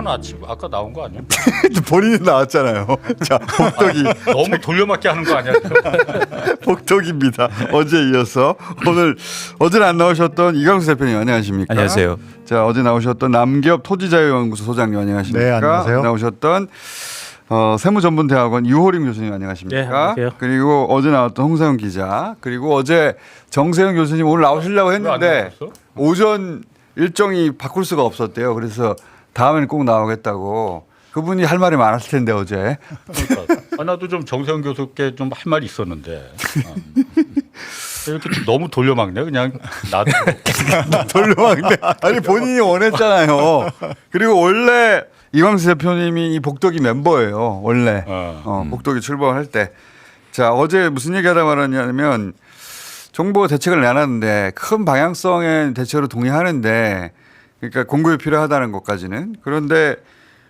하나 아침 아까 나온 거 아니야? 본인이 나왔잖아요. 자, 복덕이 너무 돌려막기 하는 거 아니야? 복덕입니다. 어제 이어서 오늘 어제는 안 나오셨던 이광수 대표님 안녕하십니까? 안녕하세요. 자, 어제 나오셨던 남기업 토지자유연구소 소장님 안녕하십니까? 네, 안녕하세요. 나오셨던 세무전문대학원 유호림 교수님 안녕하십니까? 네, 안녕하세요. 그리고 어제 나왔던 홍사영 기자, 그리고 어제 정세영 교수님 오늘 나오시려고 왜안 했는데 나왔어? 오전 일정이 바꿀 수가 없었대요. 그래서 다음에는 꼭 나오겠다고. 그분이 할 말이 많았을 텐데 어제. 그러니까. 나도 좀 정세영 교수께 좀 할 말이 있었는데 이렇게 너무 돌려막네 그냥 나도. 돌려막네. 아니 본인이 원했잖아요. 그리고 원래 이광수 대표님이 이 복덕이 멤버예요. 원래 복덕이 출범할 때. 자, 어제 무슨 얘기하다 말았냐면 정부가 대책을 내놨는데 큰 방향성의 대책으로 동의하는데, 그러니까 공급이 필요하다는 것까지는. 그런데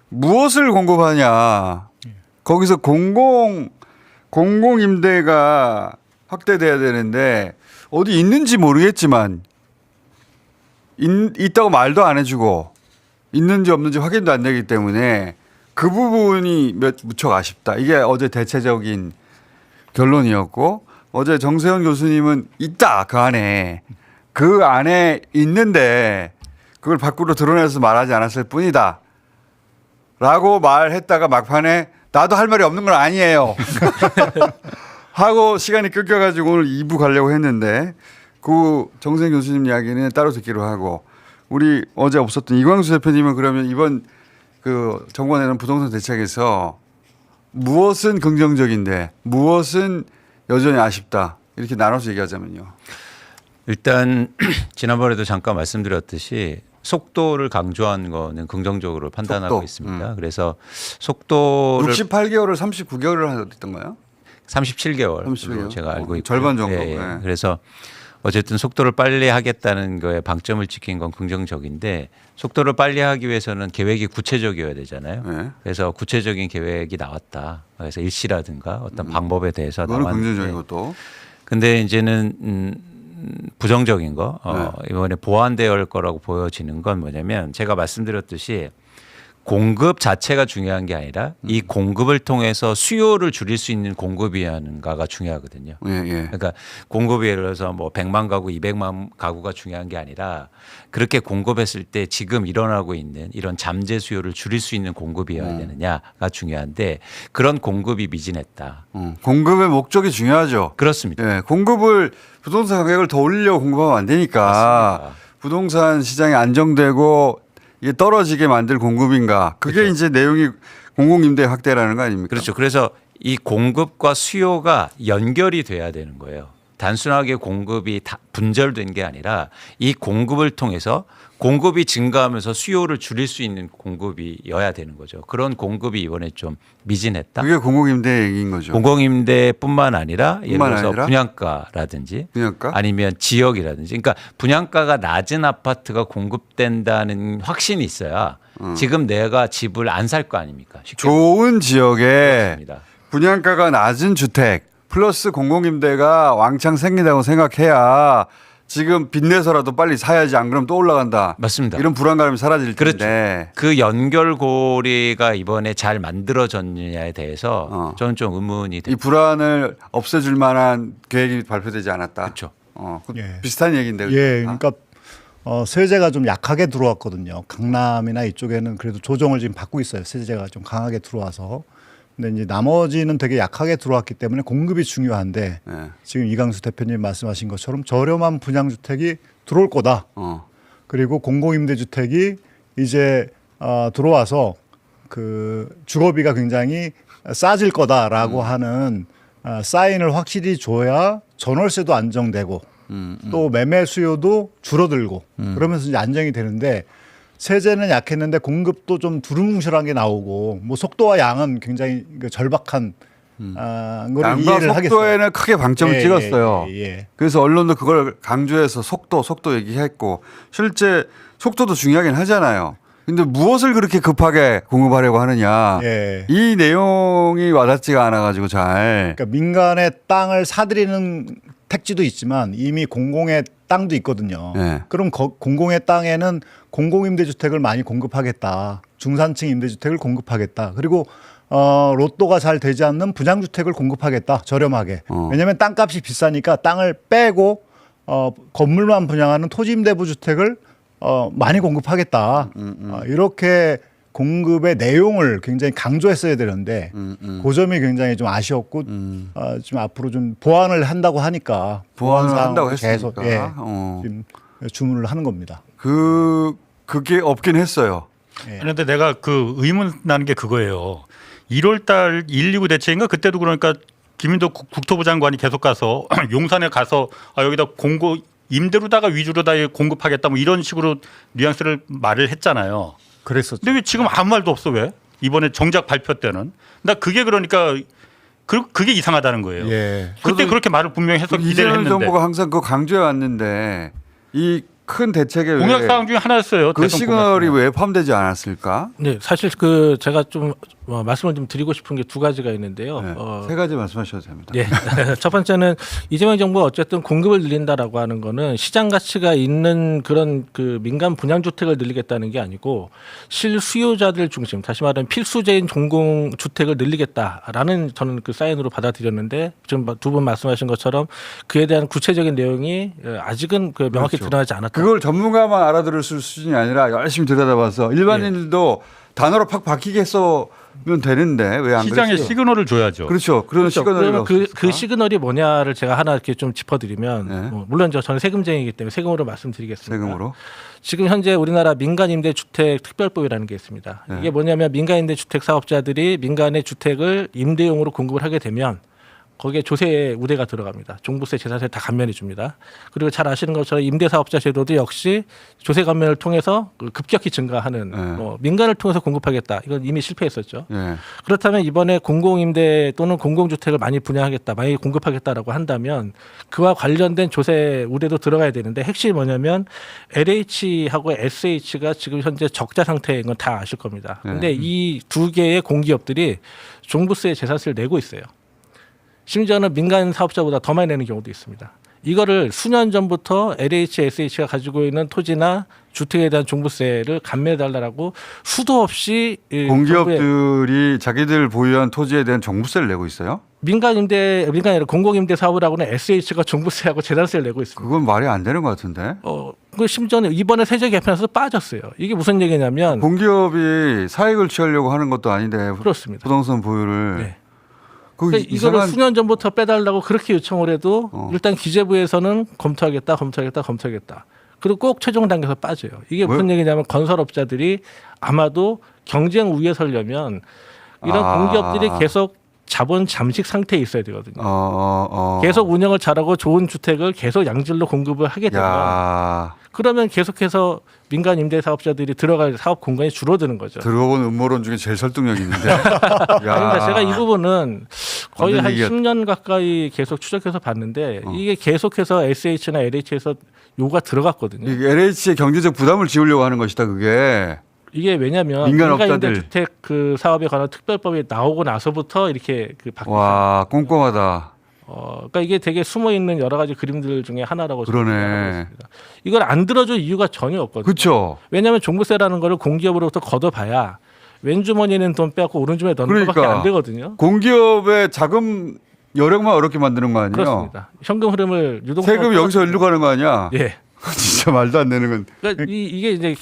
무엇을 공급하냐. 거기서 공공임대가 확대돼야 되는데 어디 있는지 모르겠지만 있다고 말도 안 해주고 있는지 없는지 확인도 안 되기 때문에 그 부분이 무척 아쉽다. 이게 어제 대체적인 결론이었고, 어제 정세현 교수님은 있다 그 안에 있는데 그걸 밖으로 드러내서 말하지 않았을 뿐이다 라고 말했다가 막판에 나도 할 말이 없는 건 아니에요 하고 시간이 끊겨가지고 오늘 2부 가려고 했는데 그 정세현 교수님 이야기는 따로 듣기로 하고, 우리 어제 없었던 이광수 대표님은 그러면 이번 그 정부가 내는 부동산 대책에서 무엇은 긍정적인데 무엇은 여전히 아쉽다 이렇게 나눠서 얘기하자면요. 일단 지난번에도 잠깐 말씀드렸듯이 속도를 강조한 거는 긍정적으로 판단하고 속도. 있습니다. 그래서 속도를 68개월을 39개월을 했던가요? 37개월 37개월? 제가 알고 있고 절반 정도. 예, 예. 네. 그래서 어쨌든 속도를 빨리 하겠다는 거에 방점을 찍힌 건 긍정적인데, 속도를 빨리 하기 위해서는 계획이 구체적이어야 되잖아요. 네. 그래서 구체적인 계획이 나왔다. 그래서 일시라든가 어떤 방법에 대해서 그거는 나왔는데, 긍정적인 것도. 근데 이제는 부정적인 거 이번에 보완되어 거라고 보여지는 건 뭐냐면, 제가 말씀드렸듯이 공급 자체가 중요한 게 아니라 이 공급을 통해서 수요를 줄일 수 있는 공급이었는가가 중요하거든요. 예, 예. 그러니까 공급이 예를 들어서 뭐 100만 가구, 200만 가구가 중요한 게 아니라 그렇게 공급했을 때 지금 일어나고 있는 이런 잠재 수요를 줄일 수 있는 공급이어야 되느냐가 중요한데, 그런 공급이 미진했다. 공급의 목적이 중요하죠. 그렇습니다. 예, 공급을 부동산 가격을 더 올리려고 공급하면 안 되니까. 맞습니다. 부동산 시장이 안정되고 이게 떨어지게 만들 공급인가. 그게 그렇죠. 이제 내용이 공공임대 확대라는 거 아닙니까? 그렇죠. 그래서 이 공급과 수요가 연결이 돼야 되는 거예요. 단순하게 공급이 다 분절된 게 아니라 이 공급을 통해서 공급이 증가하면서 수요를 줄일 수 있는 공급이어야 되는 거죠. 그런 공급이 이번에 좀 미진했다. 그게 공공임대 얘기인 거죠. 공공임대뿐만 아니라 예를 뿐만 들어서 아니라? 분양가라든지 분양가? 아니면 지역이라든지, 그러니까 분양가가 낮은 아파트가 공급된다는 확신이 있어야 지금 내가 집을 안 살 거 아닙니까? 쉽게 좋은 지역에 말씀입니다. 분양가가 낮은 주택 플러스 공공임대가 왕창 생긴다고 생각해야 지금 빚내서라도 빨리 사야지, 안 그러면 또 올라간다. 맞습니다. 이런 불안감이 사라질 그렇죠. 텐데. 그 연결고리가 이번에 잘 만들어졌느냐에 대해서 저는 좀 의문이 이 됩니다. 불안을 없애줄 만한 계획이 발표되지 않았다. 그렇죠. 예. 비슷한 얘기인데. 예, 그러니까 세제가 좀 약하게 들어왔거든요. 강남이나 이쪽에는 그래도 조정을 지금 받고 있어요. 세제가 좀 강하게 들어와서. 근데 이제 나머지는 되게 약하게 들어왔기 때문에 공급이 중요한데 예. 지금 이광수 대표님 말씀하신 것처럼 저렴한 분양주택이 들어올 거다. 그리고 공공임대주택이 이제 들어와서 그 주거비가 굉장히 싸질 거다라고 하는 사인을 확실히 줘야 전월세도 안정되고 또 매매 수요도 줄어들고 그러면서 이제 안정이 되는데, 세제는 약했는데 공급도 좀 두루뭉실하게 나오고 뭐 속도와 양은 굉장히 절박한 거를 양과 이해를 하겠어요. 속도에는 크게 방점을 찍었어요. 예. 그래서 언론도 그걸 강조해서 속도 얘기했고, 실제 속도도 중요하긴 하잖아요. 근데 무엇을 그렇게 급하게 공급하려고 하느냐. 예. 이 내용이 와닿지가 않아가지고 잘. 그러니까 민간의 땅을 사들이는 택지도 있지만 이미 공공의 땅도 있거든요. 네. 그럼 공공의 땅에는 공공임대주택을 많이 공급하겠다. 중산층 임대주택을 공급하겠다. 그리고 로또가 잘 되지 않는 분양주택을 공급하겠다. 저렴하게. 왜냐하면 땅값이 비싸니까 땅을 빼고 건물만 분양하는 토지임대부 주택을 많이 공급하겠다. 이렇게 공급의 내용을 굉장히 강조했어야 되는데 그 점이 굉장히 좀 아쉬웠고 좀 앞으로 좀 보완을 한다고 하니까 보완을 보완 한다고 계속 했으니까. 지금 주문을 하는 겁니다. 그게 없긴 했어요. 그런데 내가 그 의문 나는 게 그거예요. 1월 달 129 대책인가 그때도 그러니까 김인도 국토부 장관이 계속 가서 용산에 가서 여기다 공고 임대로다가 위주로 다 공급하겠다 뭐 이런 식으로 뉘앙스를 말을 했잖아요. 그랬었죠. 근데 왜 지금 아무 말도 없어 왜? 이번에 정작 발표 때는 나 그게 그러니까 그게 이상하다는 거예요. 예. 그때 그렇게 말을 분명히 해서 기대를 이재명 했는데 정부가 항상 그거 강조해 왔는데 이 큰 대책에 공약 왜 사항 중에 하나였어요. 그 대선 시그널이 공약. 왜 포함되지 않았을까? 네, 사실 제가 좀 말씀을 좀 드리고 싶은 게 두 가지가 있는데요. 네. 세 가지 말씀하셔도 됩니다. 예. 첫 번째는 이재명 정부가 어쨌든 공급을 늘린다라고 하는 거는 시장 가치가 있는 그런 그 민간 분양 주택을 늘리겠다는 게 아니고 실수요자들 중심, 다시 말하면 필수제인 공공 주택을 늘리겠다라는 저는 그 사인으로 받아들였는데 지금 두 분 말씀하신 것처럼 그에 대한 구체적인 내용이 아직은 그 명확히 그렇죠. 드러나지 않았다. 그걸 전문가만 알아들을 수준이 아니라 열심히 들여다봐서 일반인들도 단어로 팍 바뀌게 했으면 되는데 왜 안 시장에 그랬어요? 시그널을 줘야죠. 그렇죠. 그런 그렇죠. 시그널이 그러면 그 없었을까? 시그널이 뭐냐를 제가 하나 이렇게 좀 짚어드리면 네. 물론 저는 세금쟁이기 때문에 세금으로 말씀드리겠습니다. 세금으로. 지금 현재 우리나라 민간임대주택 특별법이라는 게 있습니다. 네. 이게 뭐냐면 민간임대주택 사업자들이 민간의 주택을 임대용으로 공급을 하게 되면 거기에 조세 우대가 들어갑니다. 종부세, 재산세 다 감면해 줍니다. 그리고 잘 아시는 것처럼 임대사업자 제도도 역시 조세 감면을 통해서 급격히 증가하는 민간을 통해서 공급하겠다. 이건 이미 실패했었죠. 예. 그렇다면 이번에 공공임대 또는 공공주택을 많이 분양하겠다, 많이 공급하겠다라고 한다면 그와 관련된 조세 우대도 들어가야 되는데 핵심이 뭐냐면 LH하고 SH가 지금 현재 적자 상태인 건 다 아실 겁니다. 근데 이 두 개의 공기업들이 종부세, 재산세를 내고 있어요. 심지어는 민간 사업자보다 더 많이 내는 경우도 있습니다. 이거를 수년 전부터 LH, SH가 가지고 있는 토지나 주택에 대한 종부세를 감면해달라고 수도 없이 공기업들이 자기들 보유한 토지에 대한 종부세를 내고 있어요? 민간 공공임대 사업을 하고는 SH가 종부세하고 재산세를 내고 있습니다. 그건 말이 안 되는 것 같은데. 그 심지어는 이번에 세제 개편에서 빠졌어요. 이게 무슨 얘기냐면 공기업이 사익을 취하려고 하는 것도 아닌데 그렇습니다. 부동산 보유를 네. 그 그러니까 이거를 수년 전부터 빼달라고 그렇게 요청을 해도 일단 기재부에서는 검토하겠다. 그리고 꼭 최종 단계에서 빠져요. 이게 무슨 얘기냐면 건설업자들이 아마도 경쟁 우위에 서려면 이런 공기업들이 계속 자본 잠식 상태에 있어야 되거든요. 계속 운영을 잘하고 좋은 주택을 계속 양질로 공급을 하게 되면 그러면 계속해서 민간 임대 사업자들이 들어갈 사업 공간이 줄어드는 거죠. 들어본 음모론 중에 제일 설득력 있는데. 그러니까 제가 이 부분은 거의 한 얘기가... 10년 가까이 계속 추적해서 봤는데 이게 계속해서 SH나 LH에서 요가 들어갔거든요. 이게 LH의 경제적 부담을 지우려고 하는 것이다 그게. 이게 왜냐하면 민간임대주택 그 사업에 관한 특별법이 나오고 나서부터 이렇게 그 바뀌었어요. 와 꼼꼼하다. 그러니까 이게 되게 숨어 있는 여러 가지 그림들 중에 하나라고 그러네. 생각합니다. 이걸 안 들어줄 이유가 전혀 없거든요. 그렇죠. 왜냐하면 종부세라는 거를 공기업으로부터 걷어봐야 왼주머니에는 돈 빼고 오른주머니에 넣는 것밖에 안 되거든요. 공기업의 자금 여력만 어렵게 만드는 거 아니에요? 그렇습니다. 현금 흐름을 세금 여기서 일로 가는 거 아니야? 예. 진짜 말도 안 되는 건. 그러니까 이게 이제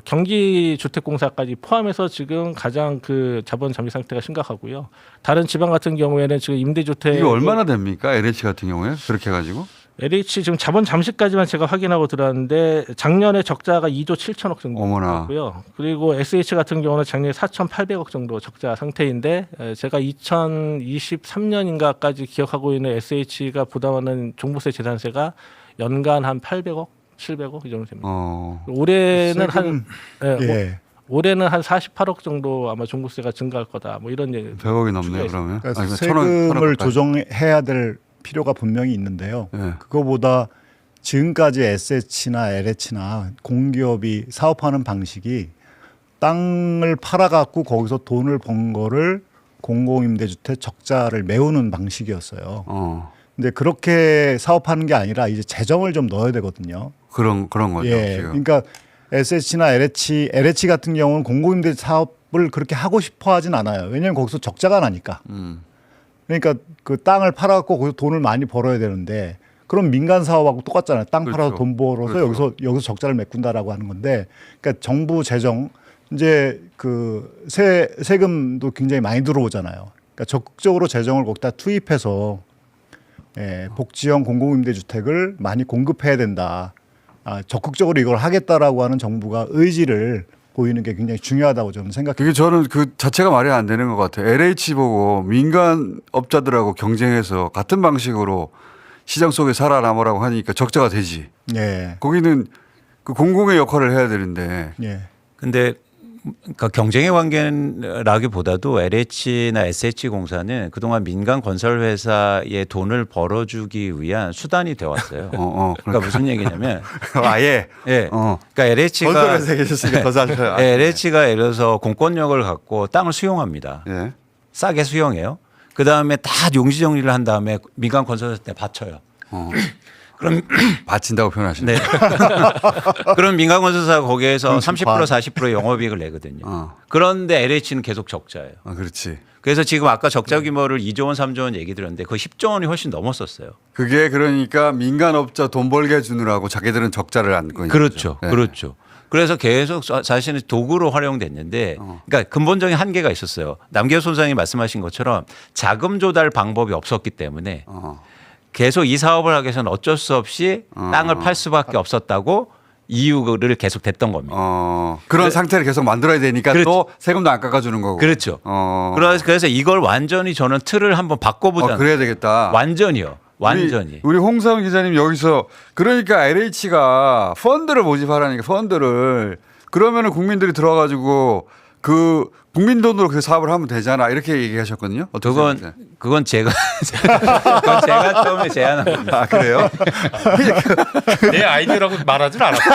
경기주택공사까지 포함해서 지금 가장 그 자본 잠식 상태가 심각하고요. 다른 지방 같은 경우에는 지금 임대주택 이게 얼마나 됩니까? LH 같은 경우에 그렇게 해가지고? LH 지금 자본 잠식까지만 제가 확인하고 들어왔는데 작년에 적자가 2조 7천억 정도고요. 그리고 SH 같은 경우는 작년에 4,800억 정도 적자 상태인데 제가 2023년인가까지 기억하고 있는 SH가 부담하는 종부세 재산세가 연간 한 800억, 700억 이 정도 됩니다. 올해는 올해는 한 48억 정도 아마 종부세가 증가할 거다. 뭐 이런 얘기. 100억이 넘네요, 그러면. 그러니까 세금을 조정해야 될 필요가 분명히 있는데요. 그거보다 지금까지 SH나 LH나 공기업이 사업하는 방식이 땅을 팔아갖고 거기서 돈을 번 거를 공공임대주택 적자를 메우는 방식이었어요. 근데 그렇게 사업하는 게 아니라 이제 재정을 좀 넣어야 되거든요. 그런 거죠. 예. 지금. 그러니까 SH나 LH 같은 경우는 공공임대 사업을 그렇게 하고 싶어 하진 않아요. 왜냐하면 거기서 적자가 나니까. 그러니까 그 땅을 팔아갖고 거기서 돈을 많이 벌어야 되는데 그럼 민간 사업하고 똑같잖아요. 땅 팔아서 그렇죠. 돈 벌어서 그렇죠. 여기서 적자를 메꾼다라고 하는 건데 그러니까 정부 재정 이제 그 세금도 굉장히 많이 들어오잖아요. 그러니까 적극적으로 재정을 거기다 투입해서 복지형 공공임대주택을 많이 공급해야 된다. 적극적으로 이걸 하겠다라고 하는 정부가 의지를 보이는 게 굉장히 중요하다고 저는 생각해요. 그게 저는 그 자체가 말이 안 되는 것 같아요. LH 보고 민간 업자들하고 경쟁해서 같은 방식으로 시장 속에 살아남으라고 하니까 적자가 되지. 예. 거기는 그 공공의 역할을 해야 되는데. 예. 근데 그러니까 경쟁의 관계라기보다도 LH나 SH공사는 그동안 민간 건설 회사에 돈을 벌어주기 위한 수단이 되어 왔어요. 그러니까 무슨 얘기냐면 아예. 예. 그러니까 LH가 건설회사에 계셨으니까 더 잘. LH가 예를 들어서 공권력을 갖고 땅을 수용합니다. 예. 싸게 수용해요. 그 다음에 다 용지 정리를 한 다음에 민간 건설사한테 바쳐요. 그럼 바친다고 표현하시네. 네. 그럼 민간 건설사가 거기에서 그렇지, 30% 40% 영업이익을 내거든요. 어. 그런데 LH는 계속 적자예요. 그렇지. 그래서 지금 아까 적자 규모를 2조 원, 3조 원 얘기 들었는데 그 10조 원이 훨씬 넘었었어요. 그게 그러니까 민간업자 돈 벌게 해주느라고 자기들은 적자를 안고 있는 그렇죠. 거죠. 네. 그렇죠. 그래서 계속 사실은 도구로 활용됐는데 그러니까 근본적인 한계가 있었어요. 남기호 소장이 말씀하신 것처럼 자금 조달 방법이 없었기 때문에 계속 이 사업을 하기 위해서는 어쩔 수 없이 땅을 팔 수밖에 없었다고 이유를 계속 댔던 겁니다. 그런 상태를 계속 만들어야 되니까 그렇죠. 또 세금도 안 깎아주는 거고. 그렇죠. 그래서 이걸 완전히 저는 틀을 한번 바꿔보자. 그래야 되겠다. 완전히요. 완전히. 우리 홍사훈 기자님 여기서 그러니까 LH가 펀드를 모집하라니까 펀드를 그러면은 국민들이 들어가지고 그 국민 돈으로 그 사업을 하면 되잖아 이렇게 얘기하셨거든요. 그건 제가 처음에 제안한 겁니다. 그래요? 내 아이디어라고 말하진 않았어요.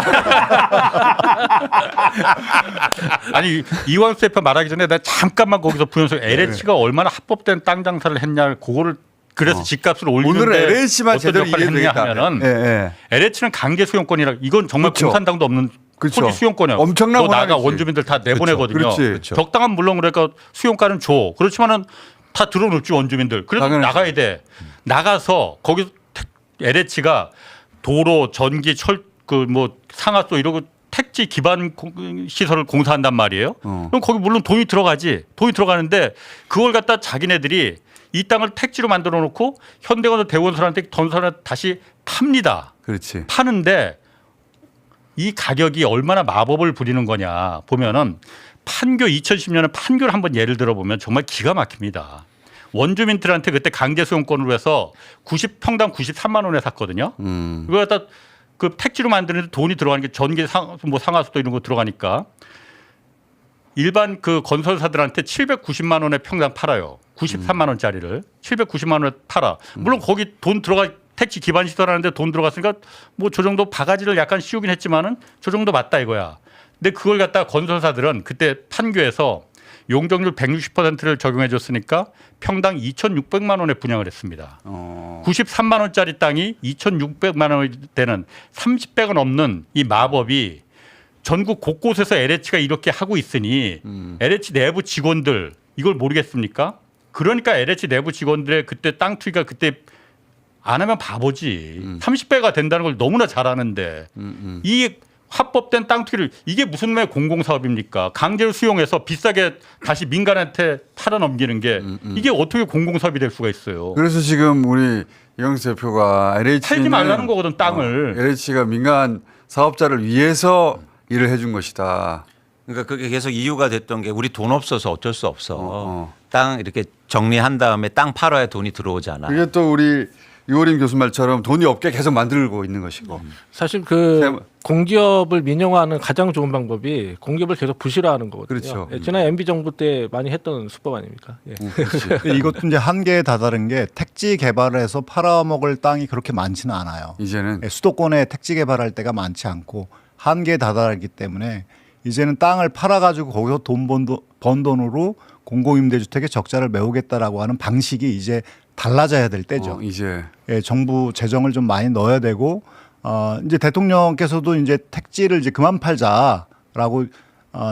아니 이완수 대표 말하기 전에 내가 잠깐만 거기서 부연서 LH가 얼마나 합법된 땅 장사를 했냐 그거를 그래서 집값을 올리는데 오늘은 LH만 어떤 제대로 역할을 했냐 이해되겠다. 하면은 LH는 강제 수용권이라 이건 정말 그렇죠. 공산당도 없는 그렇죠. 토지 수용권이야. 엄청난 너 나가 권한이지. 원주민들 다 내보내거든요. 그렇지. 그렇죠. 적당한 물론 그러니까 수용가는 줘. 그렇지만은 다 들어놓지 원주민들. 그래서 당연하지. 나가야 돼. 나가서 거기서 LH가 도로, 전기, 그 뭐 상하수 이러고 택지 기반 시설을 공사한단 말이에요. 그럼 거기 물론 돈이 들어가지. 돈이 들어가는데 그걸 갖다 자기네들이 이 땅을 택지로 만들어 놓고 현대건설 대원설한테 건설한테 다시 팝니다. 그렇지. 파는데 이 가격이 얼마나 마법을 부리는 거냐 보면은 판교 2010년에 판교를 한번 예를 들어 보면 정말 기가 막힙니다. 원주민들한테 그때 강제 수용권으로 해서 90평당 93만 원에 샀거든요. 그거 갖다 그 택지로 만드는데 돈이 들어가는 게 전기 뭐 상하수도 이런 거 들어가니까 일반 그 건설사들한테 790만 원에 평당 팔아요. 93만 원짜리를 790만 원에 팔아. 물론 거기 돈 들어가 택지 기반 시설하는데 돈 들어갔으니까 뭐 저 정도 바가지를 약간 씌우긴 했지만은 저 정도 맞다 이거야. 근데 그걸 갖다가 건설사들은 그때 판교에서 용적률 160%를 적용해 줬으니까 평당 2,600만 원에 분양을 했습니다. 93만 원짜리 땅이 2,600만 원이 되는 30배가 넘는 이 마법이 전국 곳곳에서 LH가 이렇게 하고 있으니 LH 내부 직원들 이걸 모르겠습니까? 그러니까 LH 내부 직원들의 그때 땅 투기가 그때 안 하면 바보지. 30배가 된다는 걸 너무나 잘 아는데 이 합법된 땅 투기를 이게 무슨 왜 공공사업입니까? 강제로 수용해서 비싸게 다시 민간한테 팔아 넘기는 게 이게 어떻게 공공사업이 될 수가 있어요. 그래서 지금 우리 이영수 대표가 LH는 팔지 말라는 거거든 땅을. LH가 민간 사업자를 위해서 일을 해준 것이다. 그러니까 그게 계속 이유가 됐던 게 우리 돈 없어서 어쩔 수 없어. 땅 이렇게 정리한 다음에 땅 팔아야 돈이 들어오잖아. 그게 또 우리 유호림 교수 말처럼 돈이 없게 계속 만들고 있는 것이고. 사실 그 공기업을 민영화하는 가장 좋은 방법이 공기업을 계속 부실화하는 거거든요. 그렇죠. 예, 지난 MB 정부 때 많이 했던 수법 아닙니까? 예. 근데 이것도 이제 한계에 다다른 게 택지 개발을 해서 팔아먹을 땅이 그렇게 많지는 않아요. 이제는 수도권에 택지 개발할 때가 많지 않고 한계에 다다르기 때문에 이제는 땅을 팔아가지고 거기서 돈 번 돈으로 공공임대주택의 적자를 메우겠다라고 하는 방식이 이제 달라져야 될 때죠. 이제 예, 정부 재정을 좀 많이 넣어야 되고 이제 대통령께서도 이제 택지를 이제 그만 팔자라고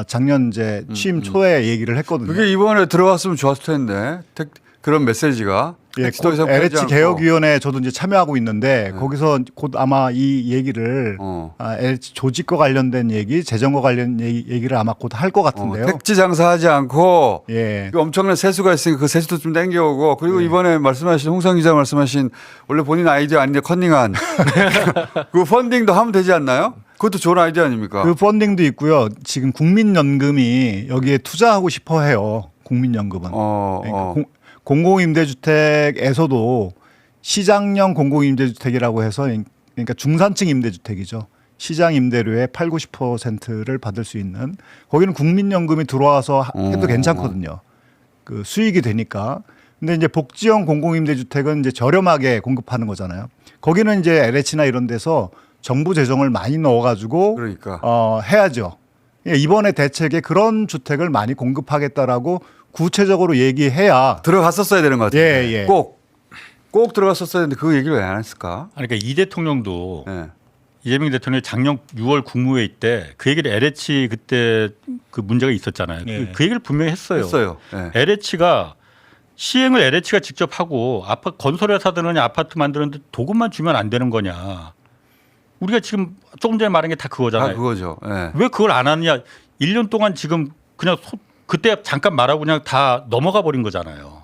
작년 이제 취임 초에 얘기를 했거든요. 그게 이번에 들어갔으면 좋았을 텐데 그런 메시지가 예, 택지도 곧 이상 팔지 LH 않고. 개혁위원회에 저도 이제 참여하고 있는데 거기서 곧 아마 이 얘기를 LH 조직과 관련된 얘기, 재정과 관련 얘기를 아마 곧 할 것 같은데요. 택지 장사하지 않고 예. 그 엄청난 세수가 있으니까 그 세수도 좀 땡겨오고 그리고 이번에 말씀하신 홍성 기자 말씀하신 원래 본인 아이디어 아닌데 컨닝한 그 펀딩도 하면 되지 않나요? 그것도 좋은 아이디어 아닙니까? 그 펀딩도 있고요. 지금 국민연금이 여기에 투자하고 싶어 해요. 국민연금은. 그러니까 공공임대주택에서도 시장형 공공임대주택이라고 해서 그러니까 중산층 임대주택이죠. 시장 임대료의 8, 90%를 받을 수 있는 거기는 국민연금이 들어와서 해도 괜찮거든요. 그 수익이 되니까. 근데 이제 복지형 공공임대주택은 이제 저렴하게 공급하는 거잖아요. 거기는 이제 LH나 이런 데서 정부 재정을 많이 넣어가지고 그러니까. 해야죠. 이번에 대책에 그런 주택을 많이 공급하겠다라고 구체적으로 얘기해야 들어갔었어야 되는 것 같아요. 예. 꼭 들어갔었어야 되는데 그 얘기를 왜 안 했을까? 아니, 그러니까 이 대통령도 예. 이재명 대통령이 작년 6월 국무회의 때 그 얘기를 LH 그때 그 문제가 있었잖아요. 예. 그 얘기를 분명히 했어요. 했어요. 예. LH가 시행을 LH가 직접 하고 건설회사들은 아파트 만드는데 도금만 주면 안 되는 거냐. 우리가 지금 조금 전에 말한 게 다 그거잖아요. 그거죠. 예. 왜 그걸 안 하느냐. 1년 동안 지금 그냥 그때 잠깐 말하고 그냥 다 넘어가 버린 거잖아요.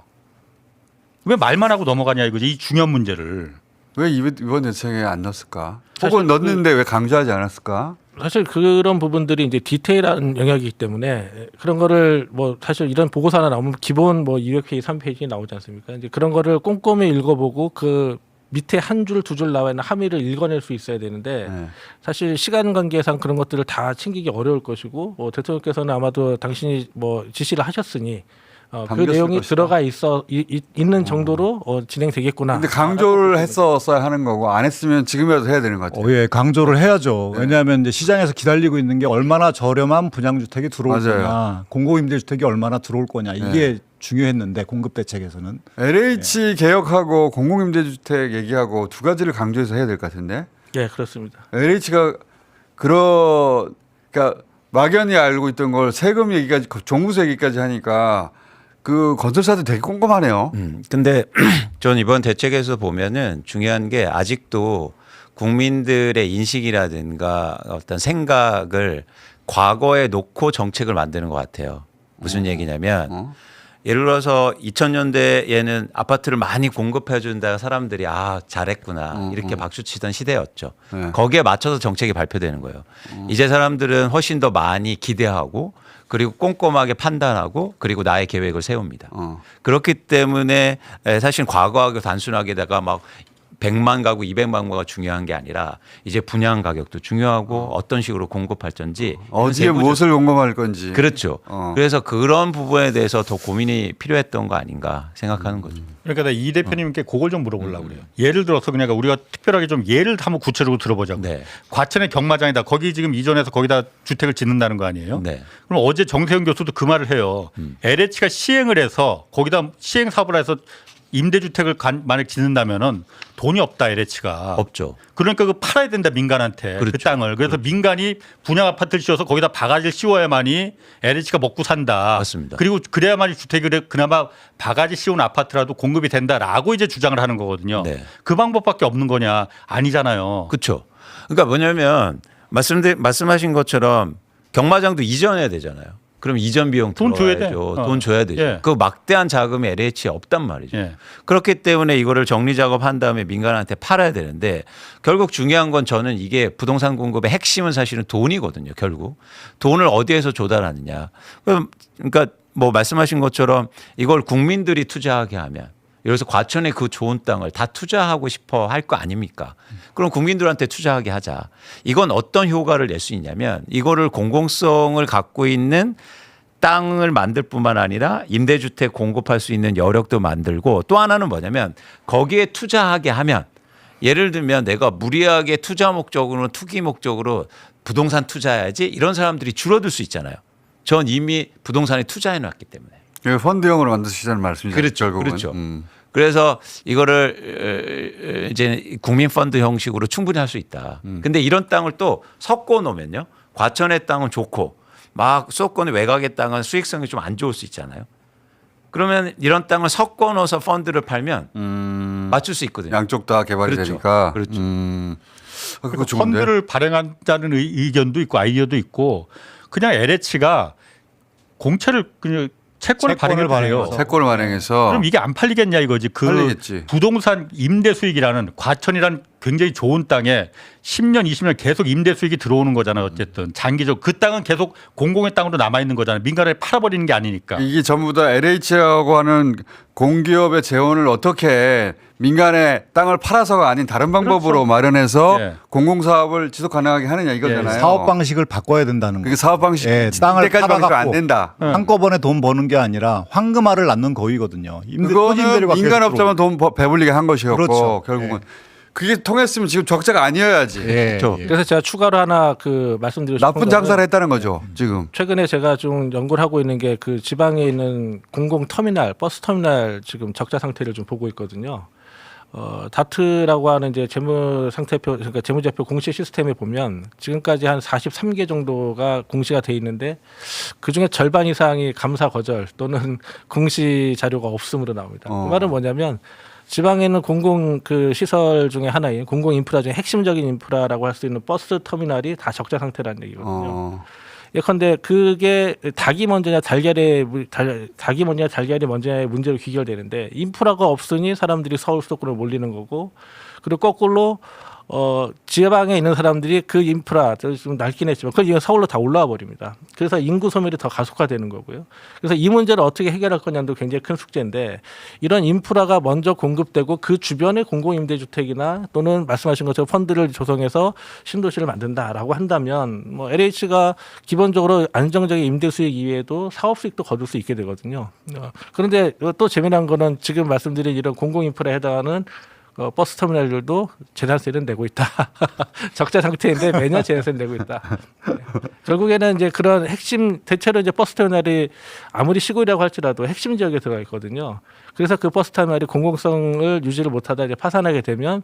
왜 말만 하고 넘어가냐 이거지. 이 중요한 문제를. 왜 이번 대책에 안 넣었을까? 혹은 넣었는데 왜 강조하지 않았을까? 사실 그런 부분들이 이제 디테일한 영역이기 때문에 그런 거를 뭐 사실 이런 보고서 하나 나오면 기본 뭐 200페이지, 3페이지 나오지 않습니까? 이제 그런 거를 꼼꼼히 읽어보고 그 밑에 한 줄, 두 줄 나와 있는 함의를 읽어낼 수 있어야 되는데 네. 사실 시간 관계상 그런 것들을 다 챙기기 어려울 것이고 대통령께서는 아마도 당신이 뭐 지시를 하셨으니 그 담겼을 내용이 것이다. 들어가 있는 정도로 진행되겠구나. 근데 강조를 했었어야 하는 거고 안 했으면 지금이라도 해야 되는 것 같아요. 예, 강조를 해야죠. 왜냐하면 이제 시장에서 기다리고 있는 게 얼마나 저렴한 분양주택이 들어올 맞아요. 거냐, 공공임대주택이 얼마나 들어올 거냐 이게 중요했는데 공급 대책에서는 LH 개혁하고 공공임대주택 얘기하고 두 가지를 강조해서 해야 될 것 같은데 예, 그렇습니다. LH가 그러니까 막연히 알고 있던 걸 세금 얘기까지 종부세 얘기까지 하니까 그 건설사들 되게 꼼꼼하네요. 근데 전 이번 대책에서 보면은 중요한 게 아직도 국민들의 인식이라든가 어떤 생각을 과거에 놓고 정책을 만드는 것 같아요. 무슨 얘기냐면 예를 들어서 2000년대에는 아파트를 많이 공급해 준다 사람들이 잘했구나 이렇게 박수치던 시대였죠. 네. 거기에 맞춰서 정책이 발표되는 거예요. 이제 사람들은 훨씬 더 많이 기대하고 그리고 꼼꼼하게 판단하고 그리고 나의 계획을 세웁니다. 그렇기 때문에 사실 과거하고 단순하게다가 막 100만 가구, 200만 가구가 중요한 게 아니라 이제 분양 가격도 중요하고 어떤 식으로 공급할 건지 어디에 무엇을 공급할 건지. 그렇죠. 그래서 그런 부분에 대해서 더 고민이 필요했던 거 아닌가 생각하는 거죠. 그러니까 나 이 대표님께 그걸 좀 물어보려고 그래요. 예를 들어서 그냥 우리가 특별하게 좀 예를 한번 구체적으로 들어보자고. 네. 과천의 경마장이다. 거기 지금 이전해서 거기다 주택을 짓는다는 거 아니에요? 네. 그럼 어제 정세현 교수도 그 말을 해요. LH가 시행을 해서 거기다 시행 사업을 해서 임대주택을 만약 짓는다면은 돈이 없다 LH가. 없죠. 그러니까 그 팔아야 된다 민간한테 그 그렇죠. 땅을. 그래서 민간이 분양 아파트를 씌워서 거기다 바가지를 씌워야만이 LH가 먹고 산다. 맞습니다. 그리고 그래야만이 주택이 그나마 바가지 씌운 아파트라도 공급이 된다라고 이제 주장을 하는 거거든요. 네. 그 방법밖에 없는 거냐? 아니잖아요. 그렇죠. 그러니까 뭐냐면 말씀하신 것처럼 경마장도 이전해야 되잖아요. 그럼 이전 비용 돈 줘야 들어야죠. 돼. 돈 줘야 되죠. 예. 그 막대한 자금이 LH에 없단 말이죠. 예. 그렇기 때문에 이거를 정리 작업한 다음에 민간한테 팔아야 되는데 결국 중요한 건 저는 이게 부동산 공급의 핵심은 사실은 돈이거든요. 결국 돈을 어디에서 조달하느냐. 그러니까 뭐 말씀하신 것처럼 이걸 국민들이 투자하게 하면 예를 들어서 과천에 그 좋은 땅을 다 투자하고 싶어 할 거 아닙니까? 그럼 국민들한테 투자하게 하자. 이건 어떤 효과를 낼 수 있냐면 이거를 공공성을 갖고 있는 땅을 만들 뿐만 아니라 임대주택 공급할 수 있는 여력도 만들고 또 하나는 뭐냐면 거기에 투자하게 하면 예를 들면 내가 무리하게 투자 목적으로 투기 목적으로 부동산 투자해야지 이런 사람들이 줄어들 수 있잖아요. 전 이미 부동산에 투자해 놨기 때문에. 이거 펀드형으로 만드시자는 말씀이죠. 그렇죠. 결국은. 그렇죠. 그래서 이거를 이제 국민 펀드 형식으로 충분히 할 수 있다. 근데 이런 땅을 또 섞어 놓으면요. 과천의 땅은 좋고 막 수도권의 외곽의 땅은 수익성이 좀 안 좋을 수 있잖아요. 그러면 이런 땅을 섞어 넣어서 펀드를 팔면 맞출 수 있거든요. 양쪽 다 개발이 그렇죠. 되니까. 그렇죠. 그거 좋은데. 펀드를 발행한다는 의견도 있고 아이디어도 있고 그냥 LH가 공채를 그냥 채권을 발행해도 돼요. 채권을 발행해서 그럼 이게 안 팔리겠냐 이거지. 그 팔리겠지. 부동산 임대 수익이라는 과천이란 굉장히 좋은 땅에 10년, 20년 계속 임대 수익이 들어오는 거잖아요. 어쨌든 장기적 그 땅은 계속 공공의 땅으로 남아 있는 거잖아요. 민간에 팔아버리는 게 아니니까. 이게 전부 다 LH라고 하는 공기업의 재원을 어떻게 민간의 땅을 팔아서가 아닌 다른 방법으로 그렇죠. 마련해서 예. 공공사업을 지속 가능하게 하느냐 이거잖아요. 사업 방식을 바꿔야 된다는 그게 거. 사업 방식 땅을 이때까지 방식으로 안 팔아갖고 된다. 한꺼번에 돈 버는 게 아니라 황금알을 낳는 거위거든요. 그거는 민간업자만 돈 배불리게 한 것이었고 그렇죠. 결국은 그게 통했으면 지금 적자가 아니어야지. 예, 그렇죠. 예. 그래서 제가 추가로 하나 말씀드리고 싶은 나쁜 거는 장사를 했다는 거죠 지금. 최근에 제가 좀 연구를 하고 있는 게 그 지방에 있는 공공 터미널, 버스 터미널 지금 적자 상태를 좀 보고 있거든요. 다트라고 하는 이제 재무상태표, 그러니까 재무제표 공시 시스템에 보면 지금까지 한 43개 정도가 공시가 돼 있는데 그 중에 절반 이상이 감사 거절 또는 공시 자료가 없음으로 나옵니다. 그 말은 뭐냐면 지방에 있는 공공 그 시설 중에 하나인 공공 인프라 중에 핵심적인 인프라라고 할 수 있는 버스 터미널이 다 적자 상태라는 얘기거든요. 예컨대 그게 닭이 먼저냐 달걀이 먼저냐의 문제로 귀결되는데 인프라가 없으니 사람들이 서울 수도권으로 몰리는 거고 그리고 거꾸로 지방에 있는 사람들이 그 인프라 좀 낡긴 했지만 그걸 서울로 다 올라와 버립니다. 그래서 인구 소멸이 더 가속화되는 거고요. 그래서 이 문제를 어떻게 해결할 거냐도 굉장히 큰 숙제인데 이런 인프라가 먼저 공급되고 그 주변에 공공임대주택이나 또는 말씀하신 것처럼 펀드를 조성해서 신도시를 만든다라고 한다면 뭐 LH가 기본적으로 안정적인 임대 수익 이외에도 사업 수익도 거둘 수 있게 되거든요. 그런데 또 재미난 거는 지금 말씀드린 이런 공공인프라에 해당하는 버스 터미널들도 재산세를 내고 있다. 적자 상태인데 매년 재산세를 내고 있다. 네. 결국에는 이제 그런 핵심 대체로 이제 버스 터미널이 아무리 시골이라고 할지라도 핵심 지역에 들어가 있거든요. 그래서 그 버스 터미널이 공공성을 유지를 못하다 이제 파산하게 되면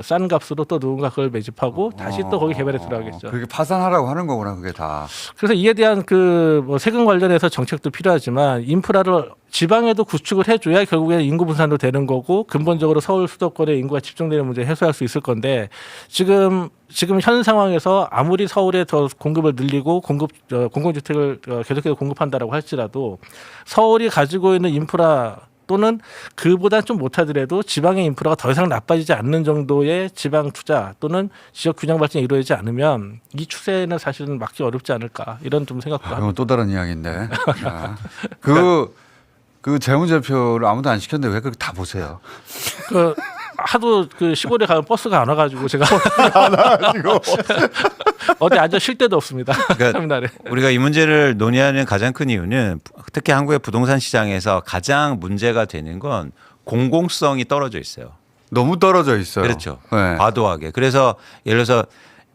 싼 값으로 또 누군가 그걸 매집하고 다시 또 거기 개발에 들어가겠죠. 그렇게 파산하라고 하는 거구나 그게 다. 그래서 이에 대한 뭐 세금 관련해서 정책도 필요하지만 인프라를 지방에도 구축을 해줘야 결국에 인구 분산도 되는 거고 근본적으로 서울 수도권에 인구가 집중되는 문제 해소할 수 있을 건데 지금 현 상황에서 아무리 서울에 더 공급을 늘리고 공공주택을 계속해서 공급한다라고 할지라도 서울이 가지고 있는 인프라 또는 그보다 좀 못하더라도 지방의 인프라가 더 이상 나빠지지 않는 정도의 지방 투자 또는 지역 균형 발전이 이루어지지 않으면 이 추세는 사실은 막기 어렵지 않을까 이런 좀 생각도 합니다. 이건 또 다른 이야기인데. 그 재무제표를 아무도 안 시켰는데 왜 그렇게 다 보세요? 하도 그 시골에 가면 버스가 안 와가지고 제가 어디 앉아 쉴 데도 없습니다. 터미널에. 우리가 이 문제를 논의하는 가장 큰 이유는 특히 한국의 부동산 시장에서 가장 문제가 되는 건 공공성이 떨어져 있어요. 너무 떨어져 있어요. 그렇죠. 네. 과도하게. 그래서 예를 들어서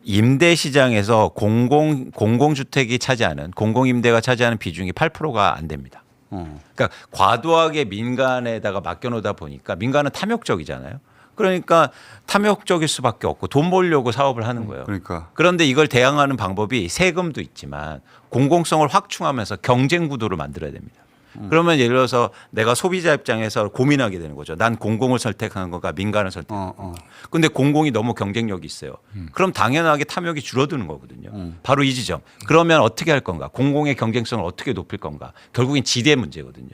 임대 시장에서 공공주택이 차지하는 공공임대가 차지하는 비중이 8%가 안 됩니다. 그러니까 과도하게 민간에다가 맡겨놓다 보니까 민간은 탐욕적이잖아요. 그러니까 탐욕적일 수밖에 없고 돈 벌려고 사업을 하는 거예요. 그러니까. 그런데 이걸 대항하는 방법이 세금도 있지만 공공성을 확충하면서 경쟁 구도를 만들어야 됩니다. 그러면 예를 들어서 내가 소비자 입장에서 고민하게 되는 거죠. 난 공공을 선택하는 건가 민간을 선택하는 건가. 그런데 공공이 너무 경쟁력이 있어요. 그럼 당연하게 탐욕이 줄어드는 거거든요. 바로 이 지점. 그러면 어떻게 할 건가. 공공의 경쟁성을 어떻게 높일 건가. 결국엔 지대 문제거든요.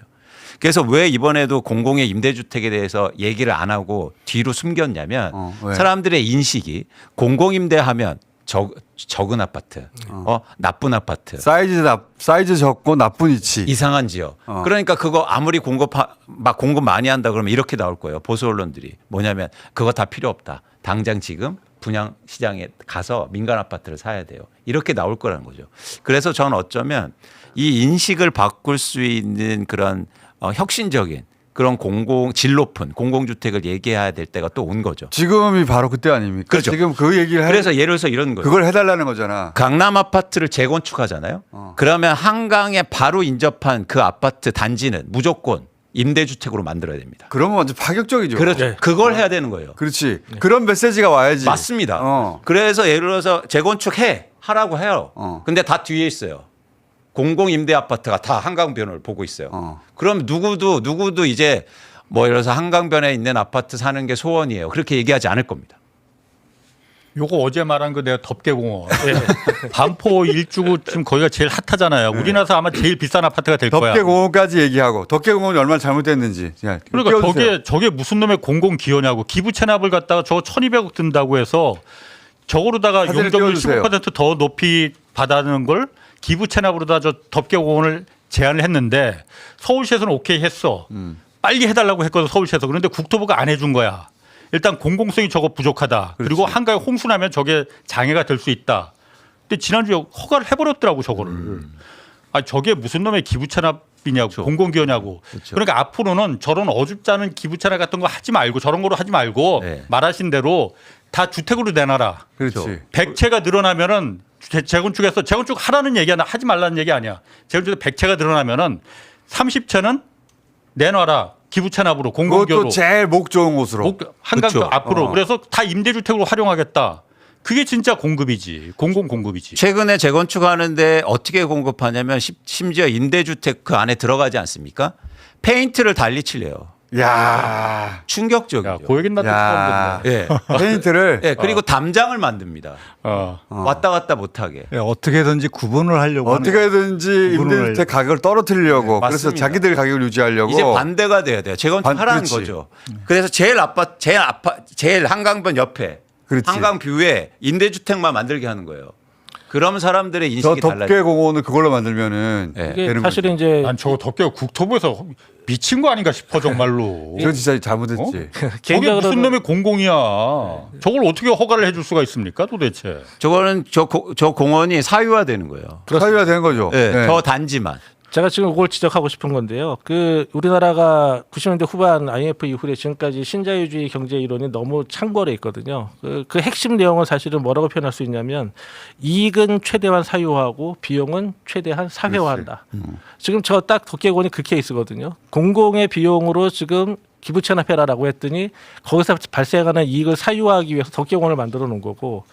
그래서 왜 이번에도 공공의 임대주택에 대해서 얘기를 안 하고 뒤로 숨겼냐면 왜? 사람들의 인식이 공공임대하면 적은 아파트, 나쁜 아파트, 사이즈 적고 나쁜 위치. 이상한 지역. 그러니까 그거 아무리 공급 많이 한다 그러면 이렇게 나올 거예요. 보수 언론들이 뭐냐면 그거 다 필요 없다. 당장 지금 분양 시장에 가서 민간 아파트를 사야 돼요. 이렇게 나올 거라는 거죠. 그래서 저는 어쩌면 이 인식을 바꿀 수 있는 그런 혁신적인 그런 질 높은 공공주택을 얘기해야 될 때가 또 온 거죠. 지금이 바로 그때 아닙니까? 그렇죠. 지금 그 얘기를 그래서 예를 들어서 이런 거예요. 그걸 해달라는 거잖아. 강남 아파트를 재건축하잖아요. 그러면 한강에 바로 인접한 그 아파트 단지는 무조건 임대주택으로 만들어야 됩니다. 그러면 완전 파격적이죠. 그렇죠. 네. 그걸 해야 되는 거예요. 그렇지. 그런 메시지가 와야지. 맞습니다. 어. 그래서 예를 들어서 하라고 해요. 근데 다 뒤에 있어요. 공공 임대 아파트가 다 한강변을 보고 있어요. 그럼 누구도 이제 뭐 예를 들어서 한강변에 있는 아파트 사는 게 소원이에요. 그렇게 얘기하지 않을 겁니다. 요거 어제 말한 거 내가 덮개공원. 반포 일주구 지금 거기가 제일 핫하잖아요. 우리나라에서 아마 제일 비싼 아파트가 될 거야. 덕계공원까지 얘기하고 덕계공원이 얼마나 잘못됐는지. 자, 그러니까 띄워주세요. 저게 무슨 놈의 공공 기여냐고. 기부 체납을 갖다가 저거 1,200억 든다고 해서 저거로다가 사진을 용적률 띄워주세요. 15%더 높이 받아는 걸 기부 체납으로다 저 덮개공원을 제안을 했는데 서울시에서는 오케이 했어. 빨리 해달라고 했거든 서울시에서. 그런데 국토부가 안 해준 거야. 일단 공공성이 저거 부족하다. 그리고 한가에 홍수나면 저게 장애가 될 수 있다. 근데 지난주에 허가를 해버렸더라고 저거를. 아 저게 무슨 놈의 기부채납이냐고 그렇죠. 공공기여냐고. 그렇죠. 그러니까 앞으로는 저런 어줍지 않은 기부채납 같은 거 하지 말고 저런 거로 하지 말고 네. 말하신 대로 다 주택으로 내놔라. 그렇지. 100채가 늘어나면은 재건축에서 재건축 하라는 얘기 하지 말라는 얘기 아니야. 재건축에 100채가 늘어나면은 30채는 내놔라. 기부채납으로 공공기여로. 그것도 제일 목 좋은 곳으로. 한강 그렇죠. 앞으로. 그래서 다 임대주택으로 활용하겠다. 그게 진짜 공급이지. 공공공급이지. 최근에 재건축하는데 어떻게 공급하냐면 심지어 임대주택 그 안에 들어가지 않습니까? 페인트를 달리 칠래요. 야. 충격적이죠. 야, 그 얘기는 나도 야. 처음 듣네. 예. 페인트를 예, 그리고 담장을 만듭니다. 어. 왔다 갔다 못하게. 예, 어떻게든지 구분을 하려고 하는 어떻게든지 구분을 임대주택 가격을 떨어뜨리려고. 네, 그래서 맞습니다. 자기들 가격을 유지하려고. 이제 반대가 돼야 돼요. 재건축하라는 그렇지. 거죠. 그래서 제일 한강변 옆에 그렇지. 한강 뷰에 임대주택만 만들게 하는 거예요. 그러면 사람들의 저 인식이 달라져요. 덕계공원을 그걸로 만들면은 예. 이게 되는 사실은 이제 난 저거 덕계 국토부에서 미친 거 아닌가 싶어 정말로. 저 진짜 잘못했지. 저게 개인적으로는 무슨 놈의 공공이야. 저걸 어떻게 허가를 해줄 수가 있습니까 도대체. 저거는 저 공원이 사유화되는 거예요. 사유가 된 거죠. 예, 네. 저 단지만. 제가 지금 그걸 지적하고 싶은 건데요. 그 우리나라가 90년대 후반 IMF 이후에 지금까지 신자유주의 경제 이론이 너무 창궐해 있거든요. 그 핵심 내용은 사실은 뭐라고 표현할 수 있냐면 이익은 최대한 사유화하고 비용은 최대한 사회화한다. 지금 저 딱 덕계공원이 그 케이스거든요. 공공의 비용으로 지금 기부 체납해라라고 했더니 거기서 발생하는 이익을 사유화하기 위해서 덕계공원을 만들어 놓은 거고.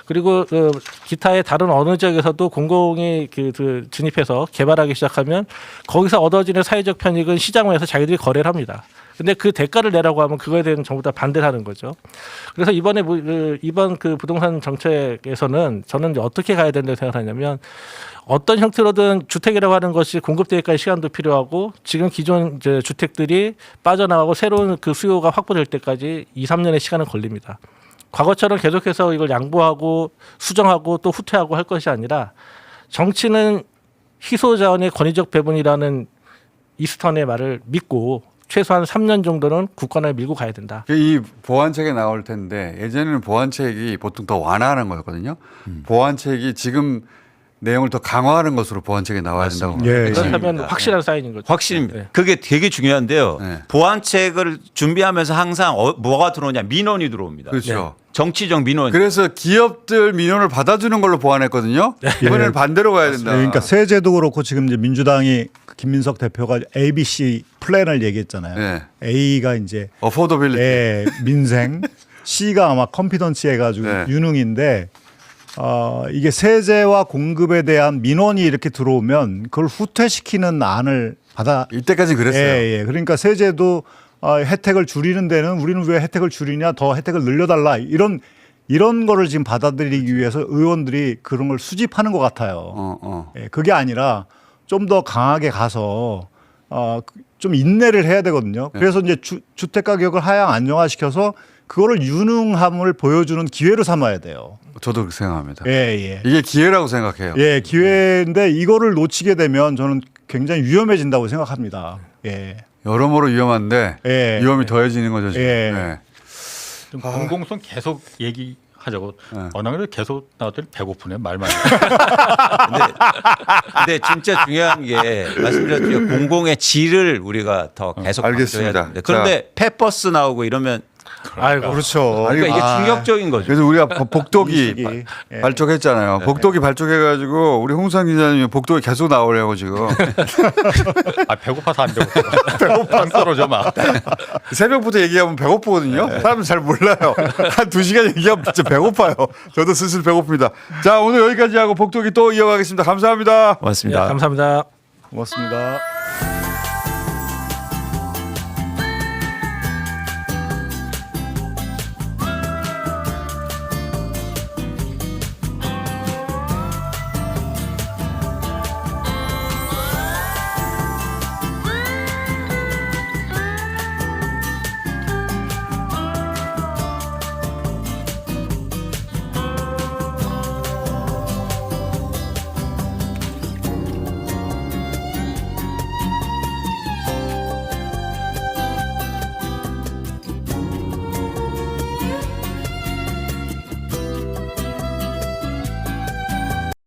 그리고 그 기타의 다른 어느 지역에서도 공공이 그 진입해서 개발하기 시작하면 거기서 얻어지는 사회적 편익은 시장에서 자기들이 거래를 합니다. 근데 그 대가를 내라고 하면 그거에 대해서 전부 다 반대를 하는 거죠. 그래서 이번 그 부동산 정책에서는 저는 이제 어떻게 가야 된다고 생각하냐면 어떤 형태로든 주택이라고 하는 것이 공급되기까지 시간도 필요하고 지금 기존 이제 주택들이 빠져나가고 새로운 그 수요가 확보될 때까지 2, 3년의 시간은 걸립니다. 과거처럼 계속해서 이걸 양보하고 수정하고 또 후퇴하고 할 것이 아니라 정치는 희소자원의 권위적 배분이라는 이스턴의 말을 믿고 최소한 3년 정도는 국권을 밀고 가야 된다. 이 보완책에 나올 텐데 예전에는 보완책이 보통 더 완화하는 거였거든요. 보완책이 지금 내용을 더 강화하는 것으로 보완책에 나와야 된다고. 예, 그렇다면 확실한 사인인 거죠. 확실입니다. 네. 그게 되게 중요한데요. 네. 보완책을 준비하면서 항상 뭐가 들어오냐 민원이 들어옵니다. 그렇죠. 정치적 민원. 그래서 기업들 민원을 받아주는 걸로 보완했거든요. 이번에는 예. 반대로 가야 된다. 그러니까 세제도 그렇고 지금 이제 민주당이 김민석 대표가 ABC 플랜을 얘기했잖아요. 네. A가 이제 어포더빌리티. 민생, C가 아마 컴피던치 해가지고 네. 유능인데 이게 세제와 공급에 대한 민원이 이렇게 들어오면 그걸 후퇴시키는 안을 이때까지 그랬어요. 예. 그러니까 세제도 혜택을 줄이는 데는 우리는 왜 혜택을 줄이냐 더 혜택을 늘려달라 이런 거를 지금 받아들이기 위해서 의원들이 그런 걸 수집하는 것 같아요. 예, 그게 아니라 좀 더 강하게 가서 좀 인내를 해야 되거든요. 그래서 이제 주택 가격을 하향 안정화시켜서 그거를 유능함을 보여주는 기회로 삼아야 돼요. 저도 그렇게 생각합니다. 예. 이게 기회라고 생각해요. 예, 기회인데 이거를 놓치게 되면 저는 굉장히 위험해진다고 생각합니다. 예. 여러모로 위험한데 예. 위험이 더해지는 거죠. 지금. 예. 네. 좀 공공성 계속 얘기하고 하자고. 네. 나 그래 계속 나왔더니 배고프네 말만. 근데 진짜 중요한 게 말씀드렸죠. 공공의 질을 우리가 더 계속 알겠습니다. 강조해야 됩니다. 그런데 페퍼스 나오고 이러면 아이고 그렇죠. 그러니까 이게 충격적인 거죠. 그래서 우리가 복독이 인식이, 예. 발족했잖아요. 복독이 발족해가지고 우리 홍상 기자님이 복독이 계속 나오려고 지금 배고파서 안 배고파. 배고파 떨어져 막. 새벽부터 얘기하면 배고프거든요. 사람은 잘 몰라요. 한 2시간 얘기하면 진짜 배고파요. 저도 슬슬 배고픕니다. 자, 오늘 여기까지 하고 복독이 또 이어가겠습니다. 감사합니다. 고맙습니다. 감사합니다. 고맙습니다.